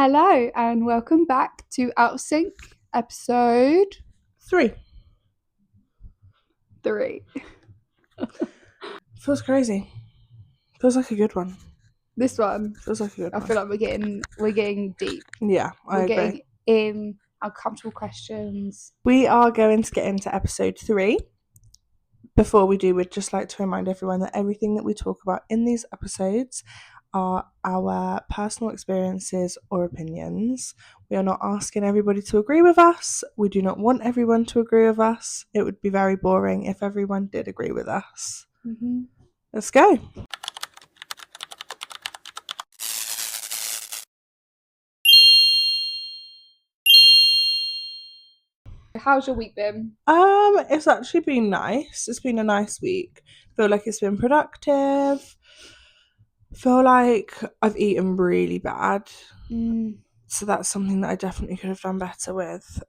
Hello and welcome back to Out of Sync episode 3. 3. Feels crazy. Feels like a good one. This one, Feels like a good I one. feel like we're getting deep. Yeah, I We're agree. getting in uncomfortable questions. We are going to get into episode 3. Before we do, we'd just like to remind everyone that everything that we talk about in these episodes are our personal experiences or opinions. We are not asking everybody to agree with us. We do not want everyone to agree with us. It would be very boring if everyone did agree with us. Mm-hmm. Let's go. How's your week been? It's actually been nice. It's been a nice week. Feel like it's been productive. Feel like I've eaten really bad. So that's something that I definitely could have done better with.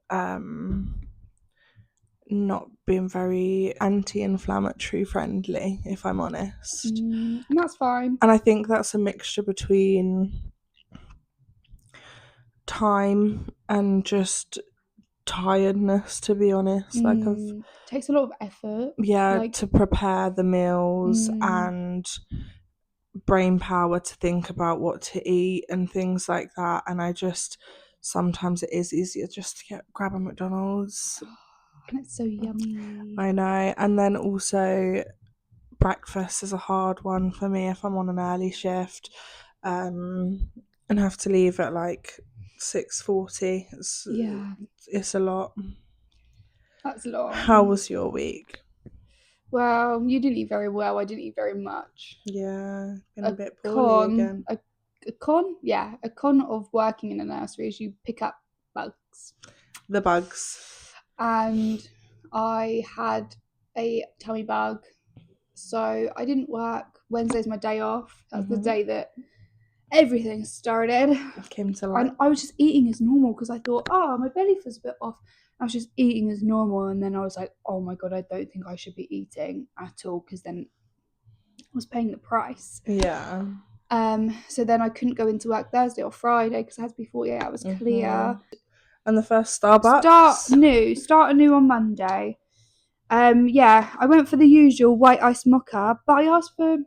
Not being very anti-inflammatory friendly, if I'm honest. And that's fine. And I think that's a mixture between time and just tiredness, to be honest. Like takes a lot of effort. to prepare the meals and brain power to think about what to eat and things like that. And I just sometimes it is easier just to grab a McDonald's. And it's so yummy. I know. And then also breakfast is a hard one for me if I'm on an early shift and have to leave at like 6:40. It's a lot. That's a lot. How was your week? Well, you didn't eat very well. I didn't eat very much. Yeah, been a bit poorly again. A con of working in a nursery is you pick up bugs. The bugs. And I had a tummy bug, so I didn't work. Wednesday's my day off. That's the day that everything started. Came to life. And I was just eating as normal because I thought, my belly feels a bit off. I was just eating as normal, and then I was like, oh my god, I don't think I should be eating at all because then I was paying the price. Yeah. So then I couldn't go into work Thursday or Friday because I had to be 48 hours clear. And the first Starbucks? Start anew on Monday. I went for the usual white ice mocha, but I asked for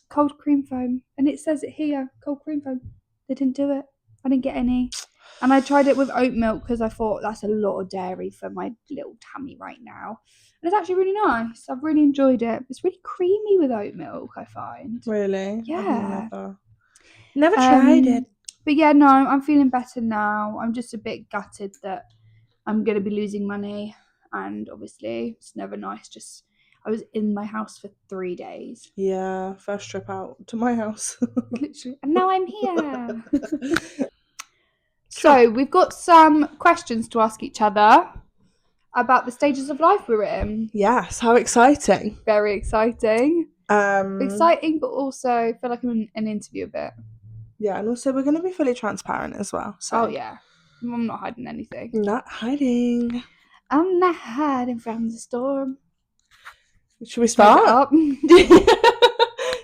cold cream foam, and it says it here, cold cream foam. They didn't do it. I didn't get any. And I tried it with oat milk because I thought that's a lot of dairy for my little tummy right now. And it's actually really nice. I've really enjoyed it. It's really creamy with oat milk, I find. Really? Yeah. I've never tried it. But yeah, no, I'm feeling better now. I'm just a bit gutted that I'm going to be losing money. And obviously, it's never nice. I was in my house for 3 days. Yeah, first trip out to my house. Literally. And now I'm here. So, we've got some questions to ask each other about the stages of life we're in. Yes, how exciting. Very exciting. Exciting, but also I feel like I'm in an interview a bit. Yeah, and also we're going to be fully transparent as well. So. Oh, yeah. I'm not hiding anything. Not hiding. I'm not hiding from the storm. Should we start?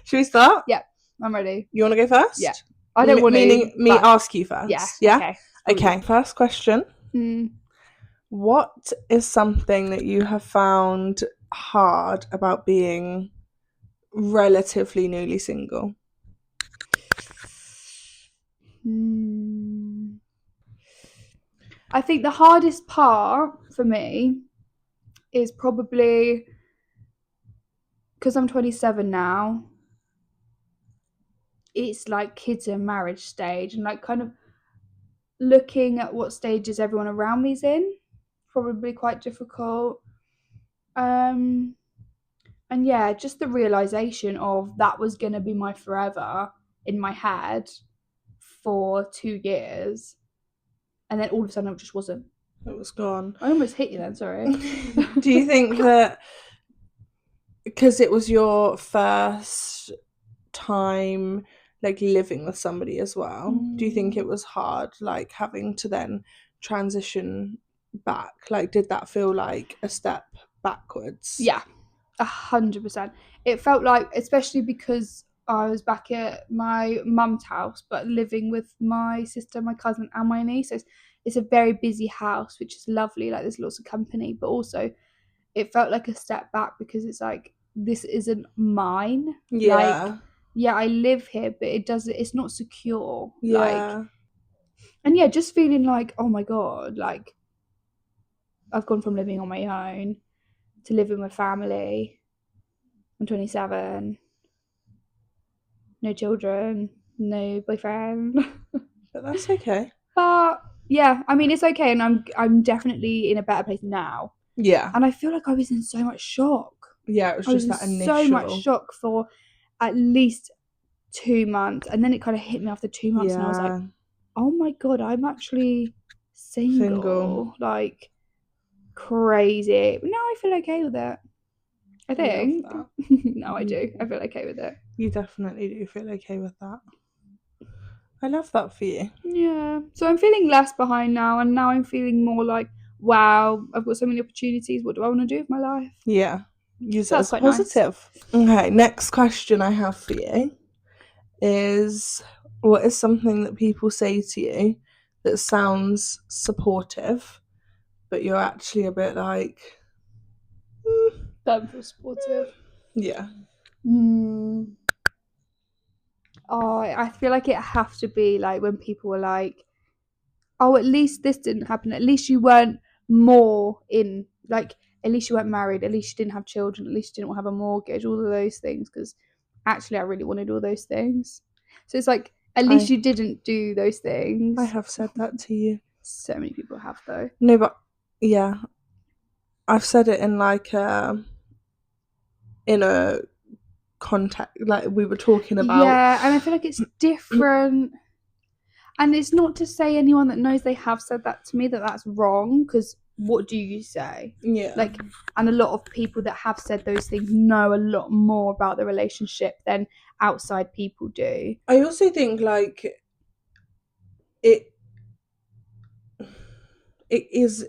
Should we start? Yeah, I'm ready. You want to go first? Yeah. I don't want to. Meaning me ask you first? Yeah. Yeah? Okay, first question. What is something that you have found hard about being relatively newly single? I think the hardest part for me is probably because I'm 27 now. It's like kids in marriage stage and like kind of looking at what stages everyone around me's in. Probably quite difficult. And yeah, just the realization of that was going to be my forever in my head for 2 years. And then all of a sudden it just wasn't. It was gone. I almost hit you then, sorry. Do you think that because it was your first time like living with somebody as well, do you think it was hard like having to then transition back? Like did that feel like a step backwards? Yeah, 100%. It felt like, especially because I was back at my mum's house, but living with my sister, my cousin, and my niece. So it's a very busy house, which is lovely. Like there's lots of company, but also it felt like a step back because it's like this isn't mine. Like, Yeah. yeah, I live here, but it's not secure. Like, Yeah. and yeah, just feeling like, oh my god, like I've gone from living on my own to living with family. I'm 27, no children, no boyfriend. But that's okay. But yeah, I mean it's okay, and I'm definitely in a better place now. Yeah. And I feel like I was in so much shock. Yeah, it was I was just in that so much initial. shock for at least 2 months, and then it kind of hit me after 2 months, and I was like, Yeah. oh my god, I'm actually Single. single, like crazy. But now I feel okay with it. I I love think. that. No, I do. I feel okay with it. You definitely do feel okay with that. I love that for you. Yeah. So I'm feeling less behind now, and now I'm feeling more like, wow, I've got so many opportunities. What do I want to do with my life? Yeah. Use So it that's as a quite nice. positive. Okay, next question I have for you is, what is something that people say to you that sounds supportive, but you're actually a bit like, Don't feel supportive. yeah. Oh, I feel like it have to be like when people were like, oh, at least this didn't happen. At least you weren't more in, like, at least you weren't married. At least you didn't have children. At least you didn't have a mortgage. All of those things. Because actually, I really wanted all those things. So it's like, at least I you didn't do those I things. have said that to you. So many people have, though. No, but yeah, I've said it in a contact, like we were talking about. Yeah, and I feel like it's different. And it's not to say anyone that knows they have said that to me that that's wrong, because what do you say? Yeah. Like, and a lot of people that have said those things know a lot more about the relationship than outside people do. I also think like it it is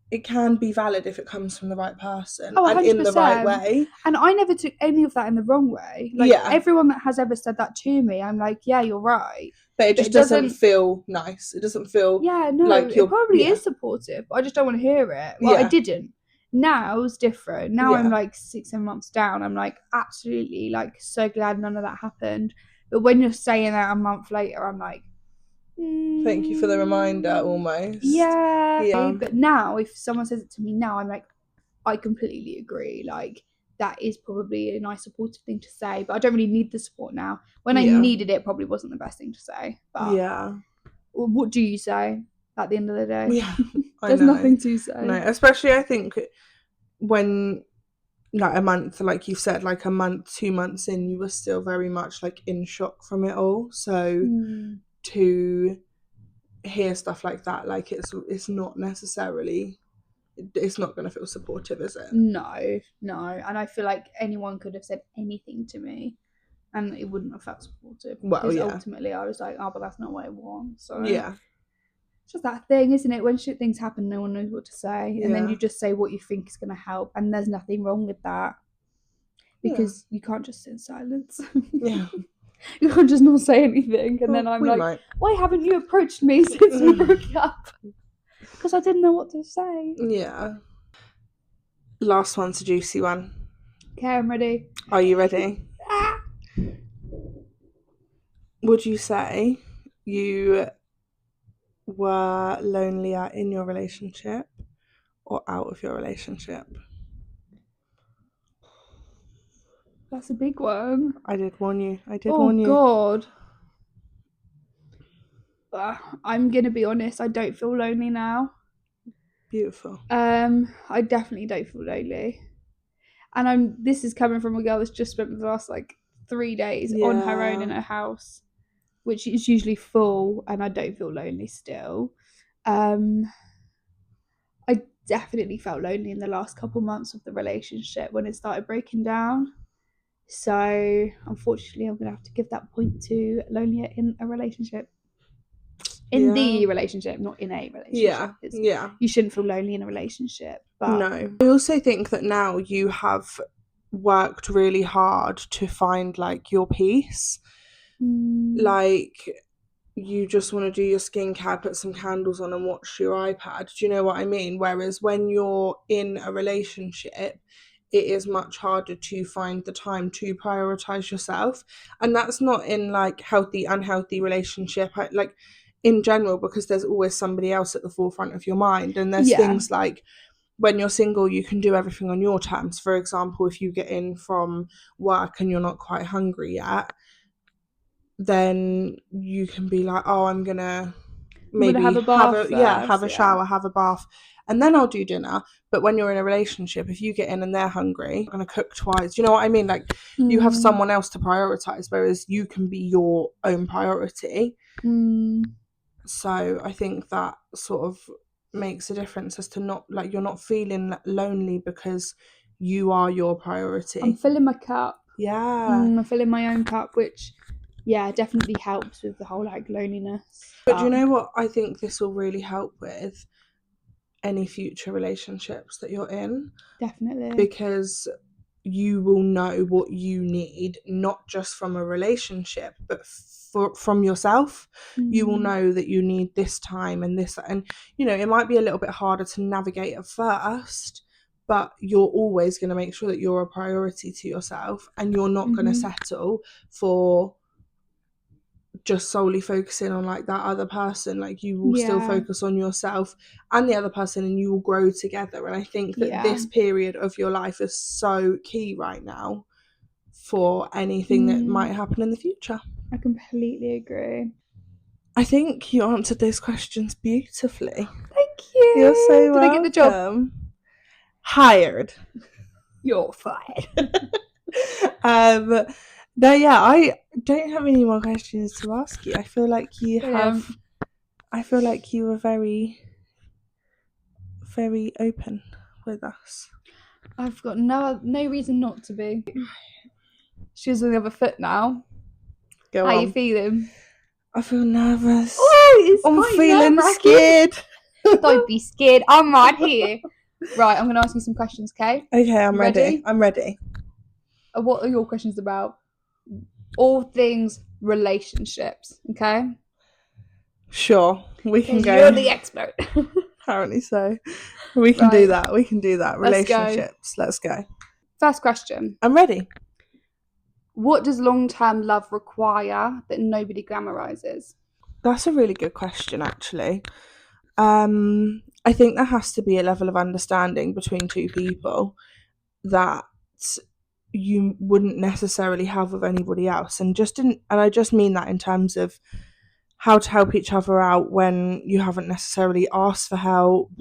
it can be valid if it comes from the right person Oh, and in the right 100%. way. And I never took any of that in the wrong way. Like, Yeah, everyone that has ever said that to me, I'm like, yeah, you're right. but it But just it doesn't doesn't, feel nice. It doesn't feel yeah, no, like it you're, probably yeah, is supportive, but I just don't want to hear it. Well, I yeah, didn't. Now it's different. Now I'm yeah. like 6 7 months down. I'm like absolutely like so glad none of that happened. But when you're saying that a month later, I'm like, Thank you for the reminder, almost. yeah. Yeah, But now, if someone says it to me now, I'm like, I completely agree. Like that is probably a nice supportive thing to say, but I don't really need the support now. When I yeah, needed it, probably wasn't the best thing to say. But yeah, what do you say at the end of the day? yeah. I There's know. nothing to say. No, especially I think when like a month, like you said, like a month, 2 months in, you were still very much like in shock from it all. So to hear stuff like that, like it's not necessarily, it's not going to feel supportive, is it? No, no. And I feel like anyone could have said anything to me and it wouldn't have felt supportive, Well, because yeah, ultimately I was like, oh, but that's not what I want. So yeah, it's just that thing, isn't it? When shit things happen, no one knows what to say. And then yeah, you just say what you think is going to help. And there's nothing wrong with that, yeah, because you can't just sit in silence. yeah. You can't just not say anything. And Well, then I'm we like, might. why haven't you approached me since we broke up? Because I didn't know what to say. Yeah. Last one's a juicy one. Okay, I'm ready. Are you ready? Ah! Would you say you were lonelier in your relationship or out of your relationship? That's a big one. I did warn you. I did Oh warn you. God. I'm gonna be honest. I don't feel lonely now. Beautiful. I definitely don't feel lonely, and I'm. This is coming from a girl that's just spent the last like 3 days on her own in Yeah. her house, which is usually full, and I don't feel lonely still. Um, I definitely felt lonely in the last couple months of the relationship when it started breaking down. So unfortunately, I'm gonna have to give that point to lonelier in a relationship. In Yeah. the relationship, not in a relationship. Yeah. It's, Yeah. you shouldn't feel lonely in a relationship, but No. I also think that now you have worked really hard to find like your peace. Like, you just want to do your skincare, put some candles on and watch your iPad. Do you know what I mean? Whereas when you're in a relationship, it is much harder to find the time to prioritize yourself. And that's not in like healthy, unhealthy relationship, like in general, because there's always somebody else at the forefront of your mind. And there's things like, when you're single, you can do everything on your terms. For example, if you get in from work and you're not quite hungry yet, then you can be like, oh, I'm gonna maybe have a bath have a first, shower, have a bath, and then I'll do dinner. But when you're in a relationship, if you get in and they're hungry, you're gonna cook twice. You know what I mean? Like, you have someone else to prioritize, whereas you can be your own priority. So I think that sort of makes a difference, as to not, like, you're not feeling lonely because you are your priority. I'm filling my cup. Yeah. I'm filling my own cup, which definitely helps with the whole like loneliness. But do you know what I think this will really help with? Any future relationships that you're in. Definitely. Because you will know what you need, not just from a relationship, but from yourself. You will know that you need this time and this, and you know, it might be a little bit harder to navigate at first, but you're always going to make sure that you're a priority to yourself, and you're not going to settle for just solely focusing on like that other person. Like, you will still focus on yourself and the other person, and you will grow together. And I think that this period of your life is so key right now for anything that might happen in the future. I completely agree. I think you answered those questions beautifully. Thank you. You're so welcome. Did I get the job? Hired. You're fired. No, yeah, I don't have any more questions to ask you. I feel like you have. I feel like you were very, very open with us. I've got no reason not to be. She's on the other foot now. Go How on. you feeling? I feel nervous. Oh, I'm feeling scared. Don't be scared. I'm right here. Right, I'm going to ask you some questions, okay? Okay, I'm ready. I'm ready. What are your questions about? All things relationships, okay? Sure, we can go. You're the expert. Apparently so. We can do that. We can do that. Relationships. Let's go. First question. I'm ready. What does long-term love require that nobody glamorizes? That's a really good question, actually. I think there has to be a level of understanding between two people that you wouldn't necessarily have with anybody else, and I just mean that in terms of how to help each other out when you haven't necessarily asked for help,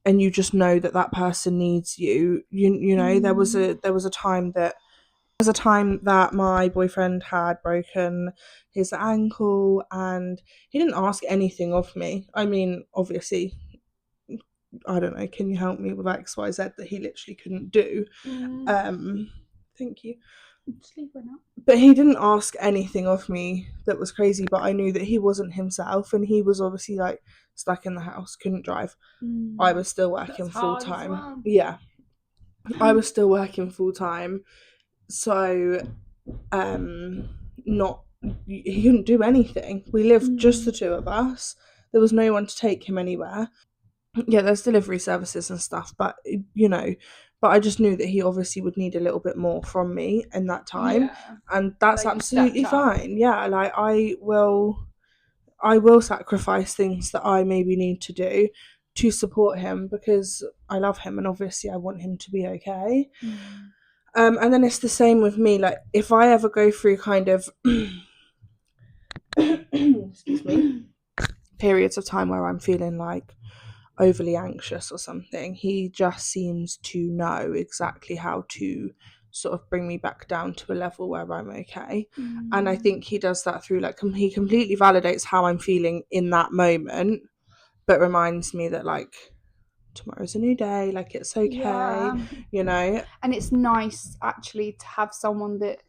and you just know that that person needs you. You know, there was a time that my boyfriend had broken his ankle, and he didn't ask anything of me. I mean, obviously, I don't know, can you help me with XYZ, that he literally couldn't do. Thank you. But he didn't ask anything of me that was crazy, but I knew that he wasn't himself, and he was obviously like stuck in the house, couldn't drive. I was still working full time. Well. Yeah. I was still working full time. So not he couldn't do anything. We lived just the two of us. There was no one to take him anywhere. Yeah, there's delivery services and stuff, but you know, but I just knew that he obviously would need a little bit more from me in that time, and that's like absolutely fine. Yeah, like I will sacrifice things that I maybe need to do to support him, because I love him and obviously I want him to be okay. And then it's the same with me. Like, if I ever go through kind of excuse me, periods of time where I'm feeling like overly anxious or something, he just seems to know exactly how to sort of bring me back down to a level where I'm okay. And I think he does that through like he completely validates how I'm feeling in that moment, but reminds me that like tomorrow's a new day, like it's okay, you know. And it's nice actually to have someone that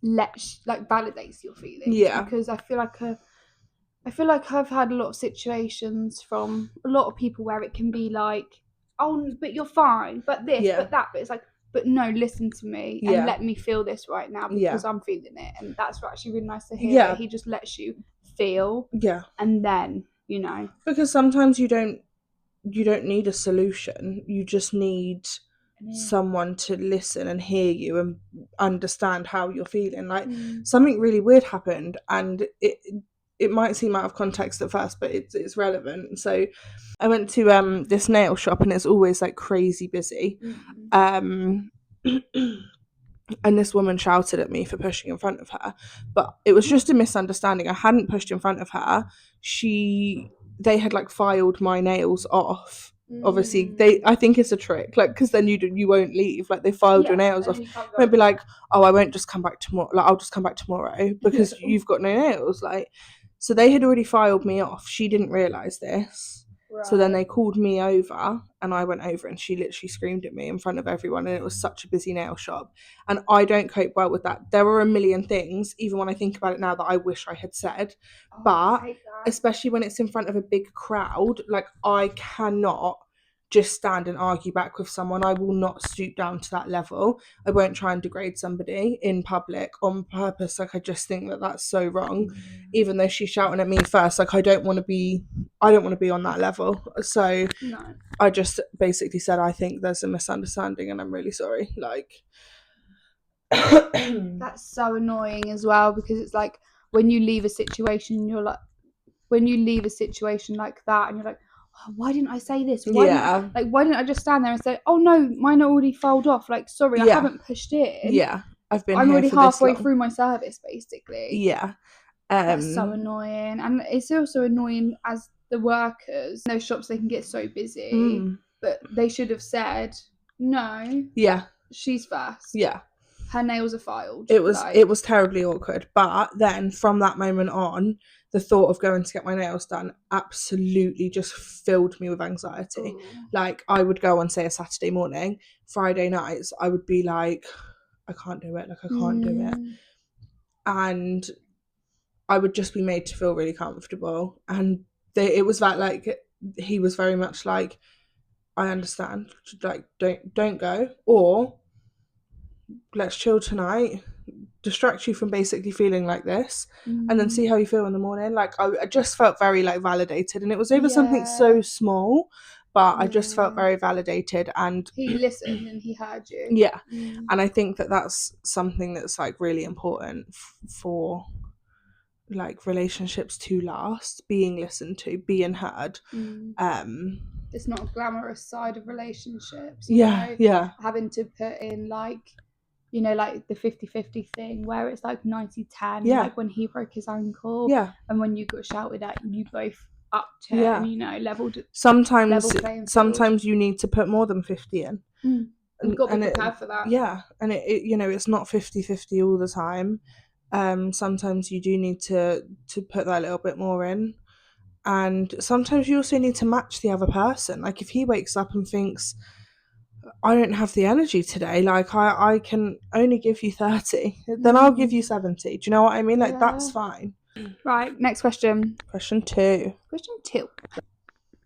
validates your feelings, because I feel like I've had a lot of situations from a lot of people where it can be like, oh, but you're fine, but this, but that, but it's like, but no, listen to me and let me feel this right now because I'm feeling it. And that's actually really nice to hear that he just lets you feel. Yeah. And then, because sometimes you don't need a solution, you just need someone to listen and hear you and understand how you're feeling. Like something really weird happened, and it might seem out of context at first, but it's relevant. So I went to this nail shop, and it's always like crazy busy. And this woman shouted at me for pushing in front of her, but it was just a misunderstanding. I hadn't pushed in front of her. They had like filed my nails off. Obviously, I think it's a trick, like, because then you won't leave. Like, they filed your nails off. Won't be like, oh, I won't just come back tomorrow. Like, I'll just come back tomorrow because you've got no nails. Like, so they had already filed me off. She didn't realize this. Right. So then they called me over, and I went over, and she literally screamed at me in front of everyone, and it was such a busy nail shop. And I don't cope well with that. There are a million things, even when I think about it now, that I wish I had said. But especially when it's in front of a big crowd, like, I cannot just stand and argue back with someone. I will not stoop down to that level. I won't try and degrade somebody in public on purpose. Like, I just think that that's so wrong. Even though she's shouting at me first, like, I don't want to be on that level. So I just basically said, I think there's a misunderstanding and I'm really sorry. Like, that's so annoying as well, because it's like when you leave a situation, like that, and you're like, oh, why didn't I say this? Why didn't I just stand there and say, oh no, mine already filed off? Like, sorry, I haven't pushed in. Yeah, I'm already halfway through my service, basically. Yeah. That's so annoying. And it's also annoying as the workers. Those shops, they can get so busy, but they should have said, no. Yeah. She's first. Yeah. Her nails are filed. It was terribly awkward. But then from that moment on, the thought of going to get my nails done absolutely just filled me with anxiety. Like, I would go on, say, a Saturday morning, Friday nights, I would be like, I can't do it. Like, I can't do it. And I would just be made to feel really comfortable. And it was that, like, he was very much like, I understand. Like, don't go. Or let's chill tonight, distract you from basically feeling like this, and then see how you feel in the morning. Like, I just felt very, like, validated, and it was over something so small, but I just felt very validated, and he listened and he heard you. Yeah. And I think that that's something that's, like, really important for, like, relationships to last, being listened to, being heard. It's not a glamorous side of relationships, having to put in, like, like the 50-50 thing where it's like 90-10, like when he broke his ankle, and when you got shouted at, you both upped it, and leveled. Sometimes you need to put more than 50 in. You've got to be prepared for that. Yeah, and it it's not 50-50 all the time. Sometimes you do need to put that little bit more in, and sometimes you also need to match the other person. Like, if he wakes up and thinks, I don't have the energy today, like, I can only give you 30, then I'll give you 70. Do you know what I mean? Like, that's fine. Right, next question. Question two.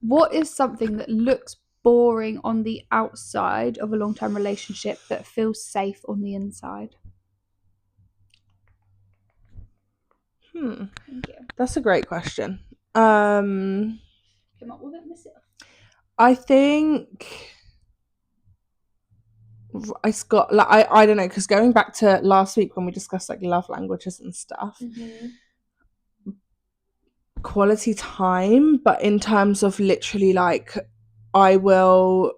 What is something that looks boring on the outside of a long-term relationship that feels safe on the inside? Thank you. That's a great question. Came up with it myself. I think it's got, like, I don't know, because going back to last week when we discussed, like, love languages and stuff, quality time, but in terms of literally, like, I don't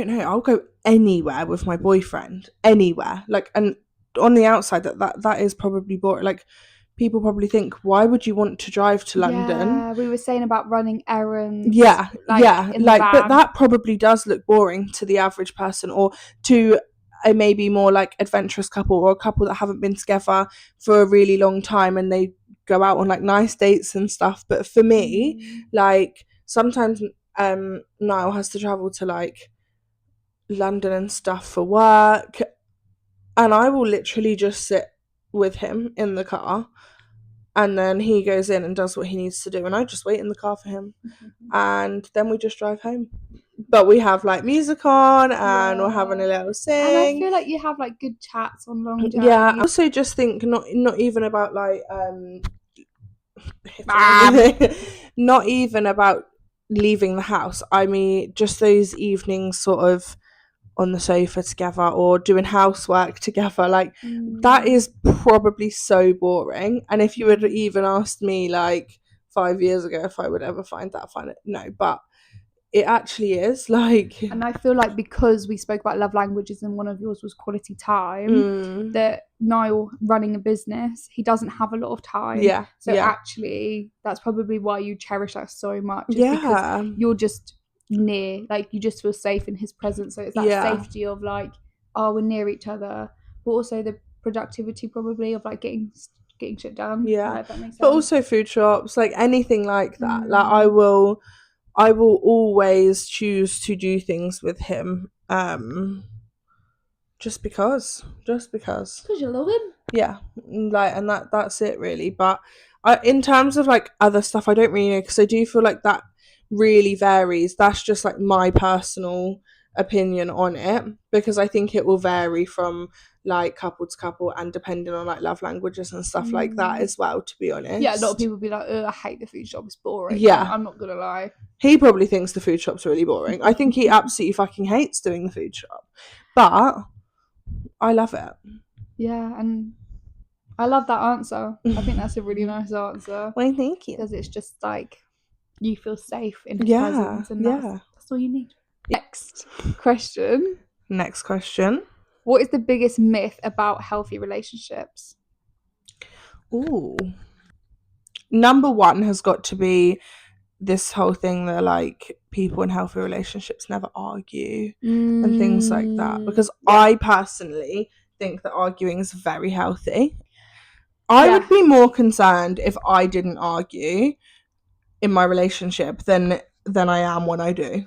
know, I'll go anywhere with my boyfriend, anywhere, like, and on the outside that is probably boring. Like, people probably think, why would you want to drive to London? Yeah, we were saying about running errands. But that probably does look boring to the average person, or to a maybe more, like, adventurous couple, or a couple that haven't been together for a really long time and they go out on, like, nice dates and stuff. But for me, like, sometimes Niall has to travel to, like, London and stuff for work, and I will literally just sit with him in the car, and then he goes in and does what he needs to do, and I just wait in the car for him, and then we just drive home. but we have like music on and we're having a little sing. And I feel like you have like good chats on long journeys. Yeah, I also just think not even about like everything. Not even about leaving the house. I mean, just those evenings sort of on the sofa together or doing housework together, like that is probably so boring. And if you had even asked me like 5 years ago if I would ever find that fun, no, but it actually is like. And I feel like because we spoke about love languages and one of yours was quality time, that Niall running a business, he doesn't have a lot of time. Yeah. So actually, that's probably why you cherish that so much. Is Yeah. because you're just near, like you just feel safe in his presence. So it's that safety of like, oh, we're near each other, but also the productivity probably of like getting shit done. Yeah. If that makes sense. But also food shops, like anything like that. Like I will always choose to do things with him. Just because you love him. Yeah, like, and that's it really. But in terms of like other stuff, I don't really know, because I do feel like that really varies. That's just like my personal opinion on it, because I think it will vary from like couple to couple and depending on like love languages and stuff like that as well, to be honest. Yeah, a lot of people be like, oh, I hate the food shop, it's boring. Yeah. I'm not gonna lie. He probably thinks the food shop's really boring. I think he absolutely fucking hates doing the food shop, but I love it. Yeah, and I love that answer. I think that's a really nice answer. Well, thank you. Because it's just like you feel safe in his presence, and that's all you need. Next question. What is the biggest myth about healthy relationships? Ooh. Number one has got to be this whole thing that like people in healthy relationships never argue and things like that, because I personally think that arguing is very healthy. I would be more concerned if I didn't argue in my relationship than I am when I do,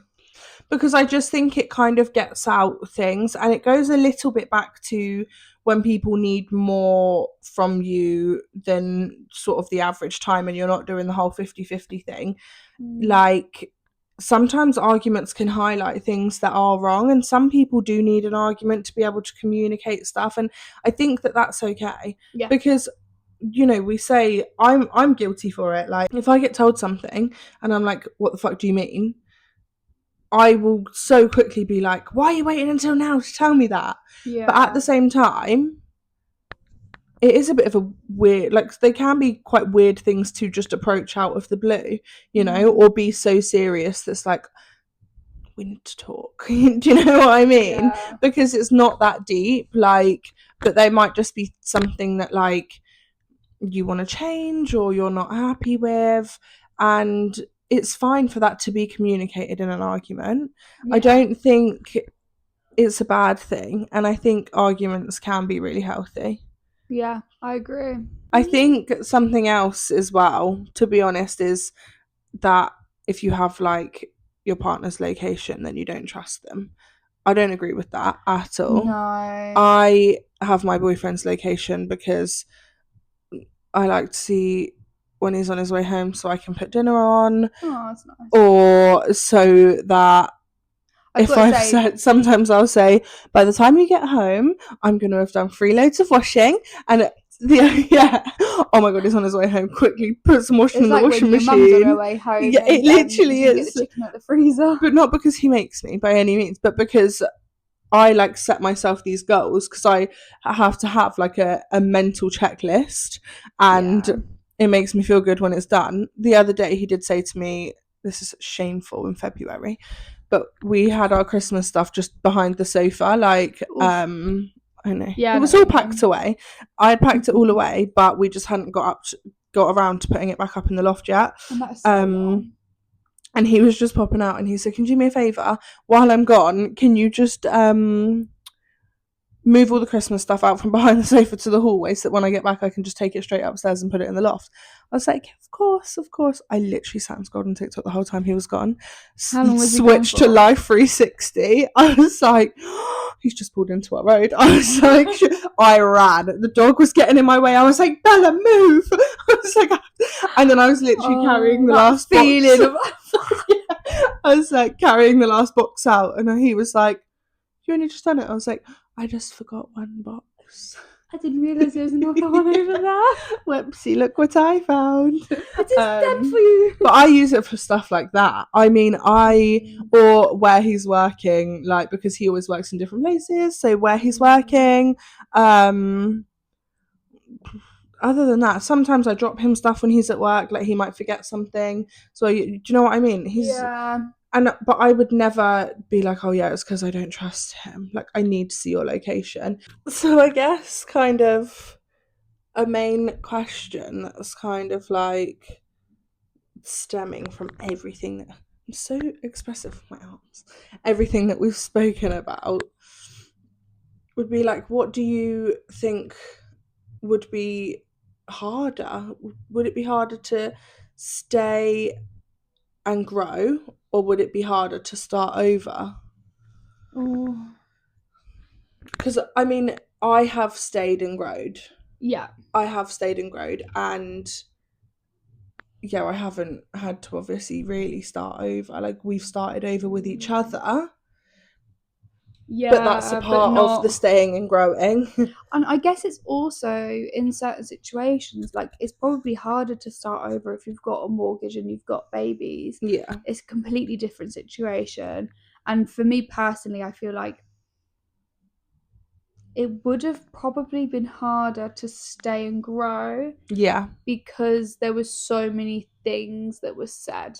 because I just think it kind of gets out things, and it goes a little bit back to when people need more from you than sort of the average time, and you're not doing the whole 50-50 thing. Like sometimes arguments can highlight things that are wrong, and some people do need an argument to be able to communicate stuff, and I think that that's okay. Because you know, we say I'm guilty for it. Like if I get told something and I'm like, what the fuck do you mean? I will so quickly be like, why are you waiting until now to tell me that? But at the same time, it is a bit of a weird, like they can be quite weird things to just approach out of the blue, you know, or be so serious that's like, we need to talk. Do you know what I mean? Because it's not that deep, like, but they might just be something that like you want to change or you're not happy with, and it's fine for that to be communicated in an argument. I don't think it's a bad thing, and I think arguments can be really healthy. Yeah, I agree. I think something else as well, to be honest, is that if you have like your partner's location, then you don't trust them. I don't agree with that at all. No. I have my boyfriend's location because I like to see when he's on his way home so I can put dinner on. Oh, that's nice. Or so that sometimes I'll say, by the time you get home, I'm going to have done 3 loads of washing. And oh my god, he's on his way home. Quickly put some washing in the washing machine. Mum's on her way home. Yeah, it literally is. Get the chicken out the freezer. But not because he makes me by any means, but because I like set myself these goals, because I have to have like a mental checklist, and it makes me feel good when it's done. The other day he did say to me, this is shameful in February, but we had our Christmas stuff just behind the sofa, like I know. Yeah, it was all packed away. I had packed it all away, but we just hadn't got around to putting it back up in the loft yet. And that's so long. And he was just popping out and he said, can you do me a favour? While I'm gone, can you just move all the Christmas stuff out from behind the sofa to the hallway so that when I get back I can just take it straight upstairs and put it in the loft? I was like, of course. I literally sat and scrolled on TikTok the whole time he was gone. How long was he switched to Life 360. I was like, he's just pulled into our road. I was like, I ran. The dog was getting in my way. I was like, Bella, move. I was like, and then I was literally carrying the last feeling. I was like carrying the last box out, and he was like, "You only just done it." I was like, "I just forgot one box." I didn't realise there was another one over there. Whoopsie, look what I found. I just done for you. But I use it for stuff like that. I mean, or where he's working, like, because he always works in different places. So where he's working, other than that, sometimes I drop him stuff when he's at work, like he might forget something. So do you know what I mean? But I would never be like, oh yeah, it's because I don't trust him. Like, I need to see your location. So I guess kind of a main question that's kind of like stemming from everything that I'm so expressive with my arms. Everything that we've spoken about would be like, what do you think would be harder? Would it be harder to stay and grow, or would it be harder to start over? Oh. Because I mean, I have stayed and grown. Yeah. I have stayed and grown, and yeah, I haven't had to obviously really start over. Like, we've started over with each other. Yeah, but that's a part of the staying and growing. And I guess it's also in certain situations, like it's probably harder to start over if you've got a mortgage and you've got babies. Yeah. It's a completely different situation. And for me personally, I feel like it would have probably been harder to stay and grow. Yeah. Because there were so many things that were said.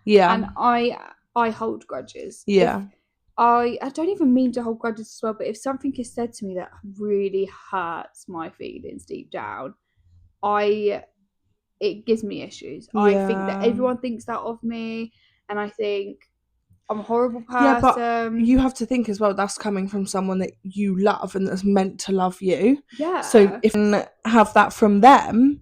Yeah. And I hold grudges. Yeah. I don't even mean to hold grudges as well, but if something is said to me that really hurts my feelings deep down, it gives me issues. Yeah. I think that everyone thinks that of me, and I think I'm a horrible person. Yeah, but you have to think as well, that's coming from someone that you love and that's meant to love you. Yeah. So if you have that from them,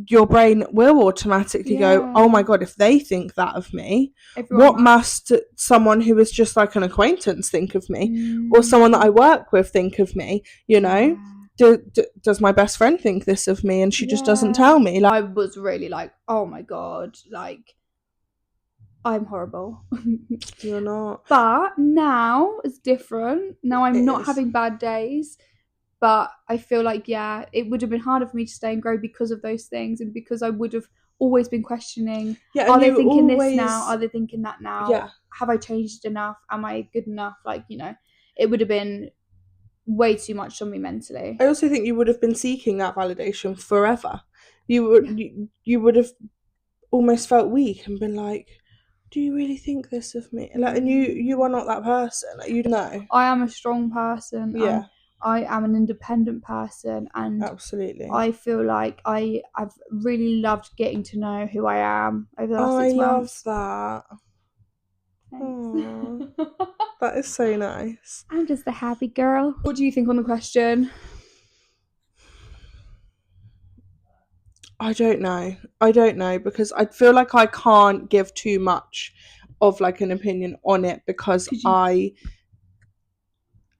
your brain will automatically go, oh my god, if they think that of me, what must someone who is just like an acquaintance think of me, or someone that I work with think of me? You know, does my best friend think this of me, and she just doesn't tell me? Like, I was really like, oh my god, like I'm horrible. You're not. But now it's different. Now I'm not having bad days. But I feel like, yeah, it would have been harder for me to stay and grow because of those things, and because I would have always been questioning, are they thinking this now? Are they thinking that now? Yeah. Have I changed enough? Am I good enough? Like, you know, it would have been way too much on me mentally. I also think you would have been seeking that validation forever. You would have almost felt weak and been like, do you really think this of me? Like, and you are not that person. Like, you know. I am a strong person. Yeah. I am an independent person, and absolutely. I feel like I've really loved getting to know who I am over the last 6 months. I love that. That is so nice. I'm just a happy girl. What do you think on the question? I don't know because I feel like I can't give too much of like an opinion on it because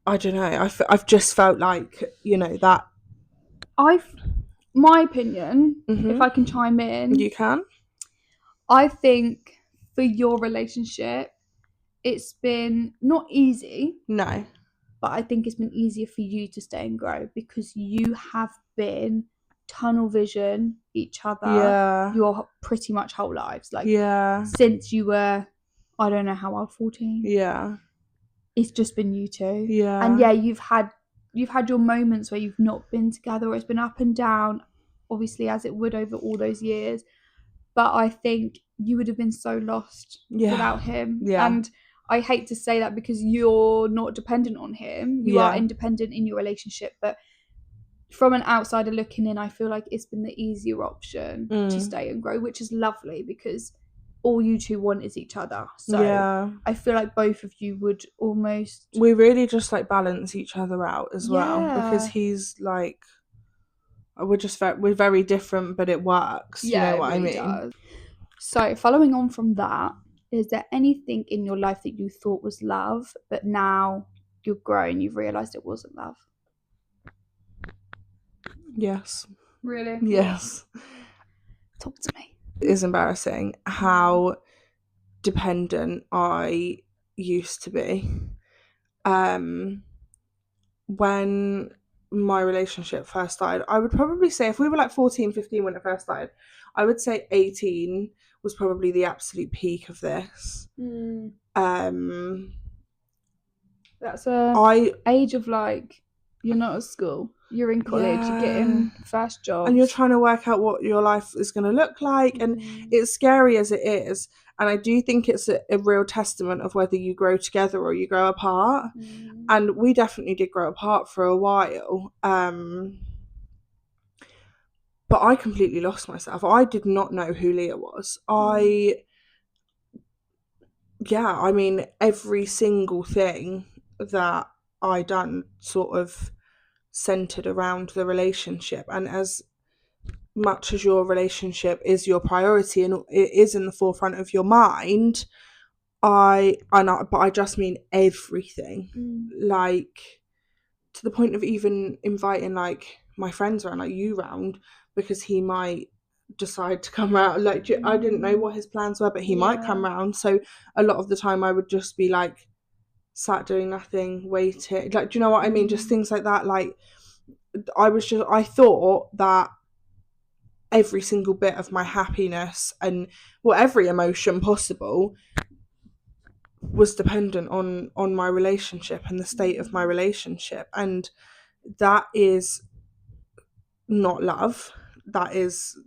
I don't know. I've just felt like, you know, that my opinion, if I can chime in. You can. I think for your relationship, it's been not easy. No. But I think it's been easier for you to stay and grow because you have been tunnel vision each other your pretty much whole lives. Like, since you were, I don't know how old, 14? Yeah. It's just been you two. Yeah. And yeah, you've had your moments where you've not been together, or it's been up and down, obviously, as it would over all those years. But I think you would have been so lost without him. Yeah. And I hate to say that because you're not dependent on him. You are independent in your relationship. But from an outsider looking in, I feel like it's been the easier option to stay and grow, which is lovely because all you two want is each other. So I feel like both of you would almost... We really just like balance each other out as well, because he's like... We're very different, but it works. Yeah, you know what it really does. So following on from that, is there anything in your life that you thought was love, but now you've grown, you've realised it wasn't love? Yes. Really? Yes. Talk to me. It is embarrassing how dependent I used to be. When my relationship first started, I would probably say if we were like 14, 15 when it first started, I would say 18 was probably the absolute peak of this. That's a I age of like, you're not at school, you're in college, you're getting first jobs, and you're trying to work out what your life is going to look like, and it's scary as it is. And I do think it's a real testament of whether you grow together or you grow apart. And we definitely did grow apart for a while. But I completely lost myself. I did not know who Leah was. I mean, every single thing that I done sort of centered around the relationship. And as much as your relationship is your priority and it is in the forefront of your mind, but I just mean everything. Like, to the point of even inviting like my friends around, like you round, because he might decide to come round. Like, I didn't know what his plans were, but he might come round. So a lot of the time I would just be like sat doing nothing, waiting. Like, do you know what I mean? Just things like that. Like, I thought that every single bit of my happiness and every emotion possible was dependent on my relationship and the state of my relationship. And that is not love, that is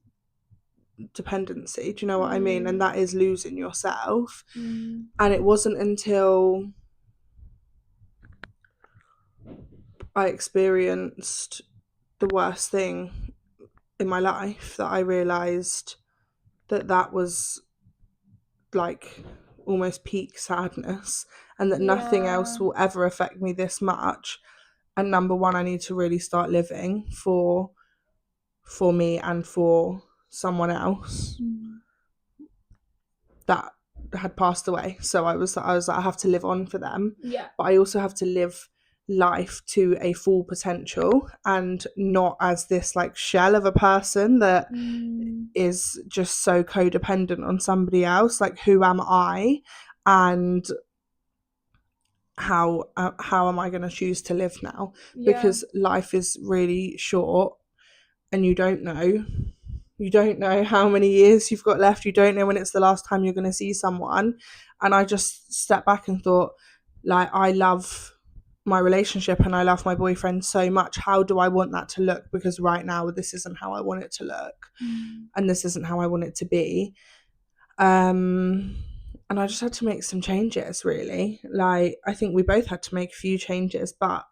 dependency. Do you know what I mean? And that is losing yourself. And it wasn't until I experienced the worst thing in my life that I realized that was like almost peak sadness, and that nothing else will ever affect me this much. And number one, I need to really start living for me and for someone else that had passed away. So I was like, I have to live on for them. But I also have to live life to a full potential, and not as this like shell of a person that is just so codependent on somebody else. Like, who am I, and how am I going to choose to live now? Because life is really short, and you don't know how many years you've got left. You don't know when it's the last time you're going to see someone. And I just stepped back and thought, like, I love my relationship and I love my boyfriend so much. How do I want that to look? Because right now this isn't how I want it to look, and this isn't how I want it to be. And I just had to make some changes, really. Like, I think we both had to make a few changes, but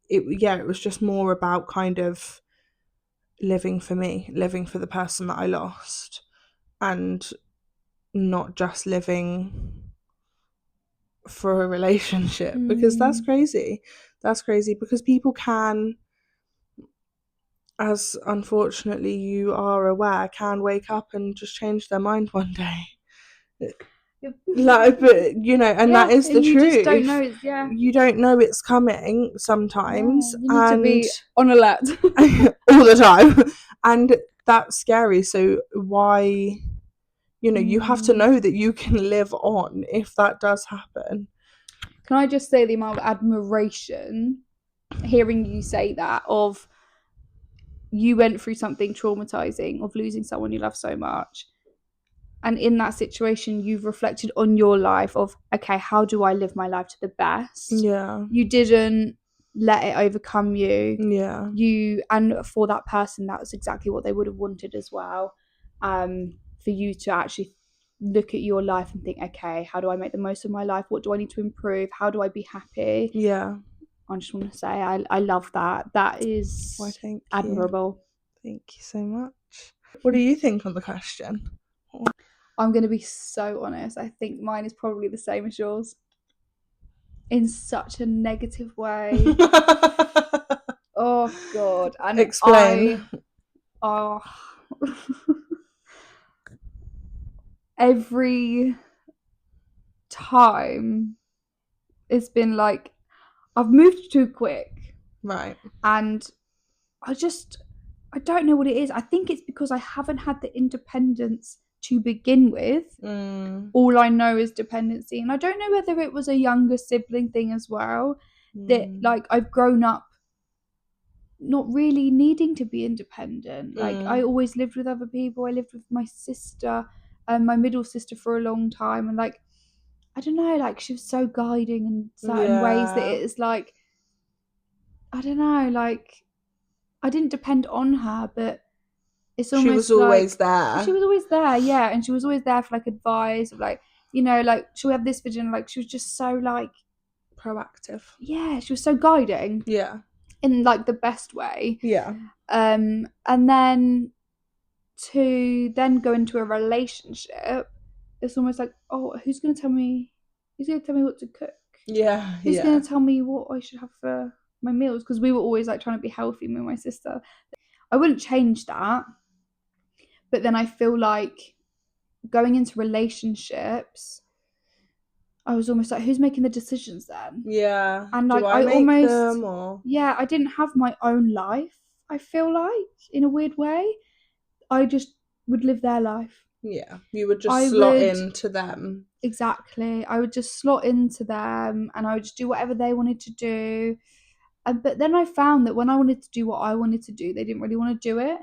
it was just more about kind of living for me, living for the person that I lost, and not just living for a relationship, because that's crazy. That's crazy, because people can, as unfortunately you are aware, can wake up and just change their mind one day. Like, but and that is the truth. You just don't know. You don't know it's coming sometimes. You need to be on alert all the time, and that's scary. So why, you have to know that you can live on if that does happen. Can I just say the amount of admiration hearing you say that, of you went through something traumatizing of losing someone you love so much, and in that situation you've reflected on your life of, okay, how do I live my life to the best? You didn't let it overcome you. And for that person, that was exactly what they would have wanted as well. For you to actually look at your life and think, okay, how do I make the most of my life? What do I need to improve? How do I be happy? I just want to say I love that. That is admirable. Thank you so much. What do you think on the question? I'm going to be so honest. I think mine is probably the same as yours, in such a negative way. Oh God! And explain. Every time it's been like, I've moved too quick, right? And I don't know what it is. I think it's because I haven't had the independence to begin with. Mm. All I know is dependency. And I don't know whether it was a younger sibling thing as well, that like I've grown up not really needing to be independent. Like I always lived with other people. I lived with my sister and my middle sister for a long time, and like I don't know, like she was so guiding in certain ways that Yeah. it's like I don't know, like I didn't depend on her, but it's She was almost always like there. she was always there, yeah, and she was always there for like advice, like, you know, like she'll have this vision, like she was just so like Proactive. yeah, she was so guiding Yeah. in like the best way. Yeah. And then to then go into a relationship, it's almost like, oh, who's gonna tell me what to cook? Yeah. Who's Yeah. gonna tell me what I should have for my meals? Because we were always like trying to be healthy, me and my sister. I wouldn't change that, but then I feel like going into relationships, I was almost like, who's making the decisions then? Yeah. And Do like I I make almost, them or? yeah, I didn't have my own life. I feel like in a weird way, I just would live their life. Yeah. You would just I slot would into them. exactly. I would just slot into them, and I would just do whatever they wanted to do. But then I found that when I wanted to do what I wanted to do, they didn't really want to do it.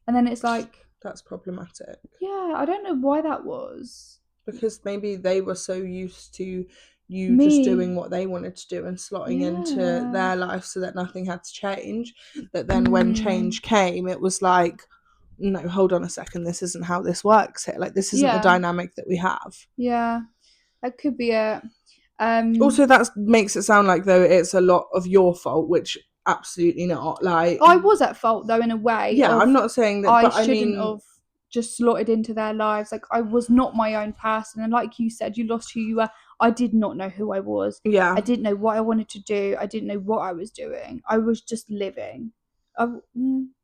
And then it's like, That's problematic. yeah, I don't know why that was. Because maybe they were so used to you Me. just doing what they wanted to do and slotting into Yeah. their life so that nothing had to change, that then when change came, it was like, no, hold on a second, this isn't how this works here. Like, this isn't the Yeah. dynamic that we have. Yeah. That could be it. Also, that makes it sound like though it's a lot of your fault, which absolutely not. Like, I was at fault though in a way. yeah, Of I'm not saying that, I but I shouldn't mean, have just slotted into their lives. Like I was not my own person, and like you said, you lost who you were. I did not know who I was. yeah, I didn't know what I wanted to do. I didn't know what I was doing. I was just living. I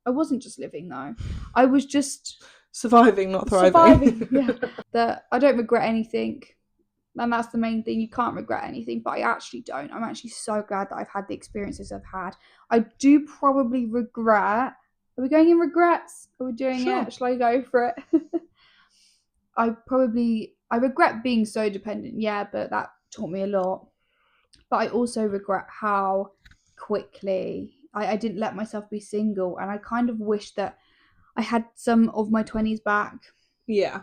wasn't just living though. I was just surviving, not thriving. surviving. Yeah, that I don't regret anything. And that's the main thing. You can't regret anything, but I actually don't. I'm actually so glad that I've had the experiences I've had. I do probably regret. Are we going in regrets? Are we doing Sure. it? Shall I go for it? I regret being so dependent, yeah, but that taught me a lot. But I also regret how quickly I didn't let myself be single, and I kind of wish that I had some of my 20s back. Yeah.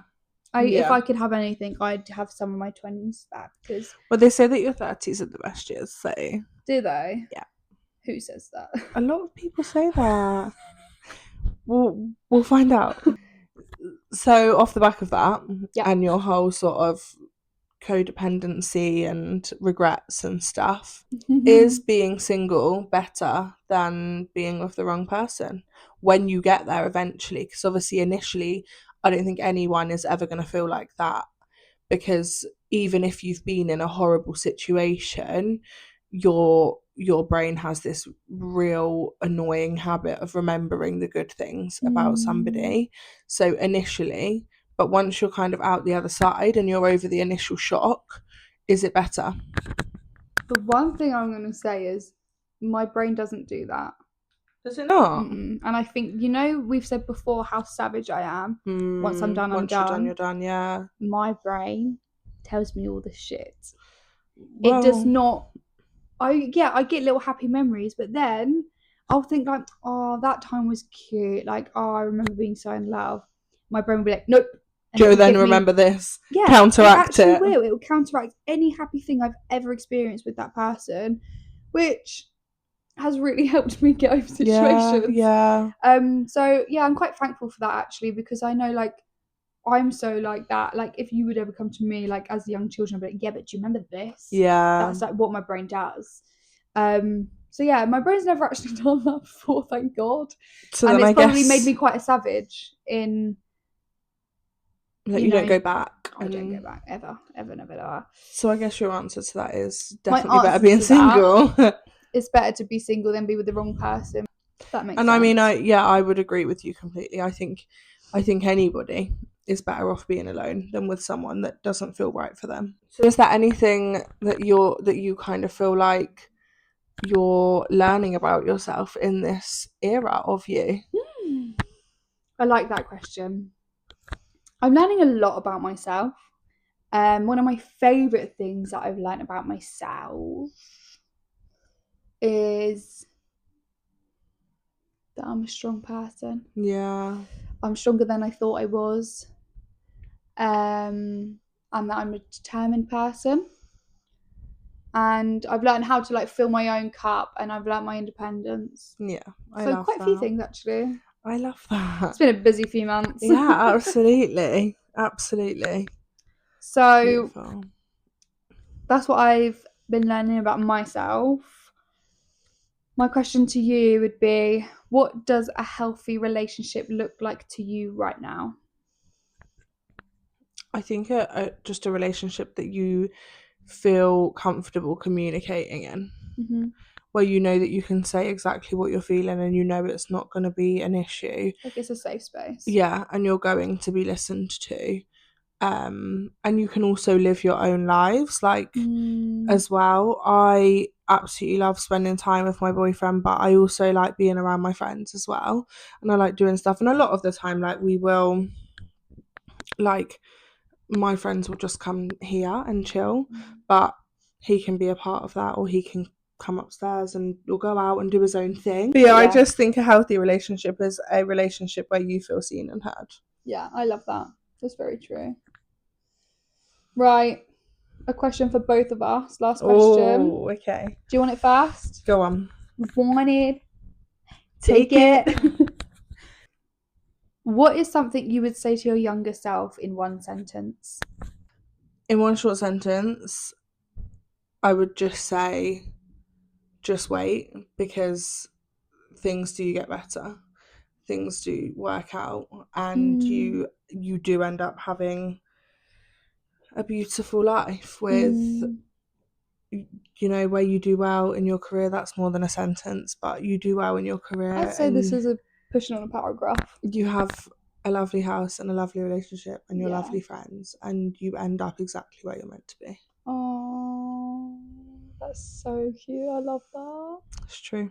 If I could have anything, I'd have some of my 20s back. Because well, they say that your 30s are the best years, so do they? Yeah. Who says that? A lot of people say that. We'll find out. So off the back of that, and your whole sort of codependency and regrets and stuff, is being single better than being with the wrong person when you get there eventually? Because obviously initially, I don't think anyone is ever going to feel like that, because even if you've been in a horrible situation, your brain has this real annoying habit of remembering the good things about somebody. So initially, but once you're kind of out the other side and you're over the initial shock, is it better? The one thing I'm going to say is my brain doesn't do that. Does it not? And I think, you know, we've said before how savage I am. Once I'm done, I'm done. You're done, yeah. My brain tells me all the shit. Well, it does not. I get little happy memories, but then I'll think like, oh, that time was cute. Like, oh, I remember being so in love. My brain will be like, nope. And Joe, then remember this. Yeah, counteract it. Will. It will counteract any happy thing I've ever experienced with that person, which has really helped me get over situations. Yeah. So yeah, I'm quite thankful for that actually, because I know like I'm so like that. Like if you would ever come to me like as young children, I'd be like, yeah, but do you remember this? Yeah. That's like what my brain does. So yeah, my brain's never actually done that before, thank God. So and then it's probably made me quite a savage in that you don't go back. I don't go back ever, never. So I guess your answer to that is My definitely better answer being to single. It's better to be single than be with the wrong person. That makes And sense. I mean, I would agree with you completely. I think anybody is better off being alone than with someone that doesn't feel right for them. So is there anything that you kind of feel like you're learning about yourself in this era of you? I like that question. I'm learning a lot about myself. One of my favourite things that I've learned about myself is that I'm a strong person. Yeah. I'm stronger than I thought I was. And that I'm a determined person. And I've learned how to like fill my own cup, and I've learned my independence. Yeah. I So love quite a few that. things actually. I love that. It's been a busy few months. Yeah, absolutely. Absolutely. So Beautiful. that's what I've been learning about myself. My question to you would be, what does a healthy relationship look like to you right now? I think just a relationship that you feel comfortable communicating in, where you know that you can say exactly what you're feeling and you know it's not going to be an issue. Like it's a safe space. Yeah, and you're going to be listened to. And you can also live your own lives, like, as well. I absolutely love spending time with my boyfriend, but I also like being around my friends as well. And I like doing stuff. And a lot of the time, like, we will, like, my friends will just come here and chill, but he can be a part of that, or he can come upstairs and will go out and do his own thing. But yeah, I just think a healthy relationship is a relationship where you feel seen and heard. Yeah, I love that. That's very true. Right. A question for both of us. Last question. Oh, okay. Do you want it fast? Go on. Want it? Take it. What is something you would say to your younger self in one sentence? In one short sentence, I would just say, just wait, because things do get better. Things do work out, and you do end up having a beautiful life with, you know, where you do well in your career. That's more than a sentence, but you do well in your career. I'd say this is a pushing on a paragraph. You have a lovely house and a lovely relationship and your lovely friends, and you end up exactly where you're meant to be. Oh, that's so cute. I love that. It's true.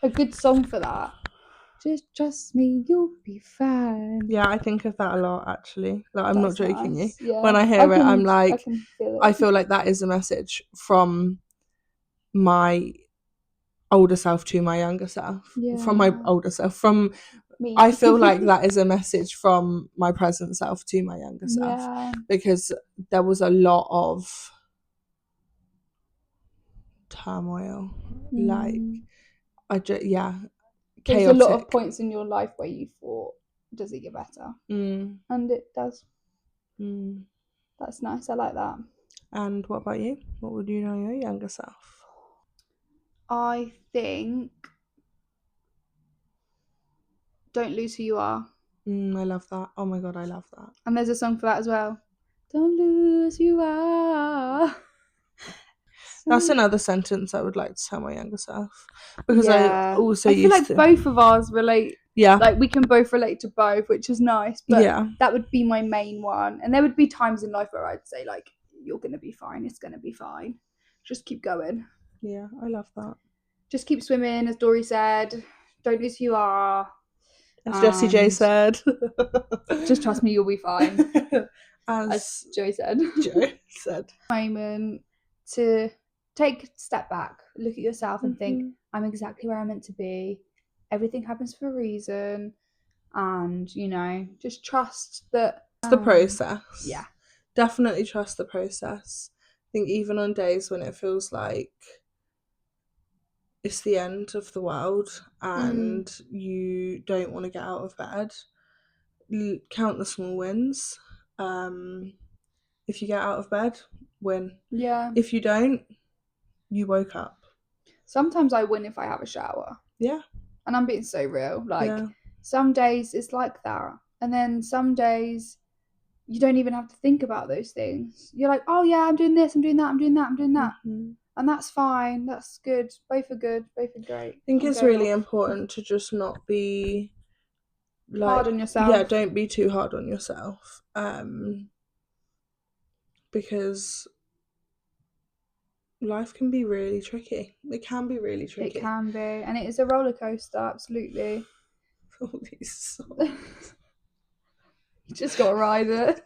A good song for that. Just trust me, you'll be fine. Yeah, I think of that a lot, actually. Like, I'm not joking you. Yeah. When I hear it, I'm like, I feel like that is a message from my older self to my younger self. Yeah. From my older self. From me. I feel like that is a message from my present self to my younger self. Yeah. Because there was a lot of turmoil. Like, There's chaotic. a lot of points in your life where you thought, does it get better? And it does. That's nice. I like that. And what about you? What would you know your younger self? I think don't lose who you are. I love that. Oh my god, I love that. And there's a song for that as well. Don't lose who you are. That's another sentence I would like to tell my younger self, because I also feel like both of ours relate. Yeah. Like we can both relate to both, which is nice. But Yeah. that would be my main one. And there would be times in life where I'd say like, you're gonna be fine. It's gonna be fine. Just keep going. Yeah, I love that. Just keep swimming, as Dory said. Don't lose who you are. As Jessie J said. Just trust me, you'll be fine. As Joe said. Moment to take a step back, look at yourself and think, I'm exactly where I'm meant to be. Everything happens for a reason. And, you know, just trust that. The process. Yeah. Definitely trust the process. I think even on days when it feels like it's the end of the world and you don't want to get out of bed, count the small wins. If you get out of bed, win. Yeah. If you don't, you woke up. Sometimes I win if I have a shower. Yeah. And I'm being so real. Like, some days it's like that. And then some days you don't even have to think about those things. You're like, oh yeah, I'm doing this, I'm doing that, I'm doing that, I'm doing that. And that's fine. That's good. Both are good. Both are great. I think it's really important to just not be like, hard on yourself. Yeah, don't be too hard on yourself. Because life can be really tricky. It can be really tricky. It can be. And it is a roller coaster, absolutely. All these songs. You just got to ride it.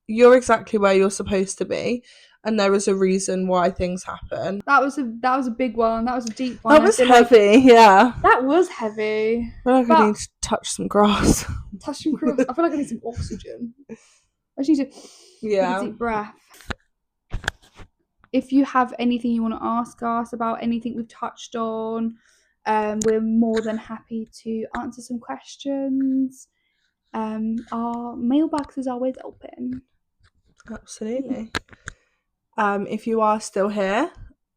You're exactly where you're supposed to be, and there is a reason why things happen. That was a big one. That was a deep one. That I was feel like heavy, yeah. that was heavy. I feel like I But need to touch some grass. touch some cross. I feel like I need some oxygen. I just need to take a Yeah. deep breath. If you have anything you want to ask us about anything we've touched on, we're more than happy to answer some questions. Our mailbox is always open. Absolutely. If you are still here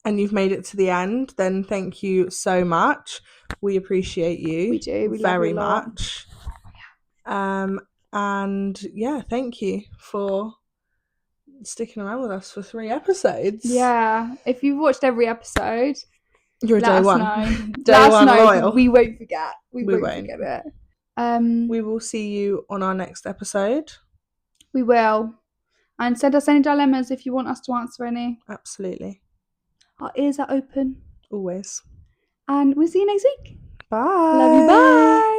and you've made it to the end, then thank you so much. We appreciate you. We do. We love you very a lot. much. And yeah, thank you for sticking around with us for 3 episodes. Yeah. If you've watched every episode, You're let day us one. know. Day Let us one know. loyal. We won't forget. We won't won't. forget it. We will see you on our next episode. We will. And send us any dilemmas if you want us to answer any. Absolutely. Our ears are open. Always. And we'll see you next week. Bye. Love you. Bye.